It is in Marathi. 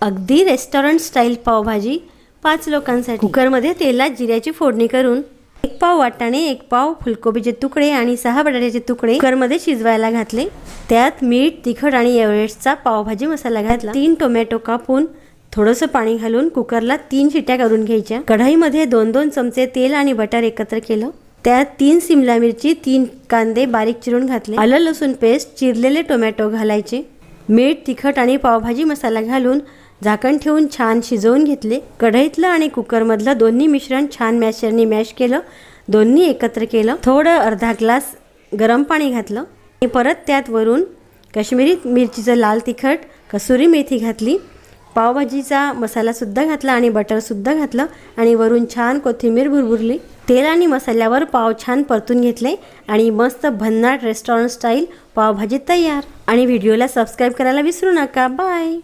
अगदी रेस्टॉरंट स्टाईल पावभाजी 5 लोकांसाठी। कुकरमध्ये तेलात जिऱ्याची फोडणी करून 1 पाव वाटाणे, 1 पाव फुलकोबीचे तुकडे आणि 6 बटाट्याचे तुकडे कुकरमध्ये शिजवायला घातले। त्यात मीठ, तिखट आणि एव्हरेस्टचा पावभाजी मसाला घातला। 3 टोमॅटो कापून थोडंसं पाणी घालून कुकरला 3 शिट्या करून घ्यायच्या। कढईमध्ये 2-2 चमचे तेल आणि बटर एकत्र केलं। त्यात 3 सिमला मिरची, 3 कांदे बारीक चिरून घातले। आलं लसूण पेस्ट, चिरलेले टोमॅटो घालायचे। मीठ, तिखट आणि पावभाजी मसाला घालून झाकण ठेवून छान शिजवून घेतले। कढईतलं आणि कुकरमधलं दोन्ही मिश्रण छान मॅशरने मॅश केलं। दोन्ही एकत्र केलं। थोडं अर्धा ग्लास गरम पाणी घातलं आणि परत त्यात वरून काश्मीरी मिरचीचं लाल तिखट, कसुरी मेथी घातली। पावभाजीचा मसाला सुद्धा घातला आणि बटर सुद्धा घातलं आणि वरून छान कोथिंबीर भुरभुरली। तेल आणि मसाल्यावर पाव छान परतून घेतले आणि मस्त भन्नाट रेस्टॉरंट स्टाईल पावभाजी तयार। आणि व्हिडिओला सबस्क्राईब करायला विसरू नका। बाय।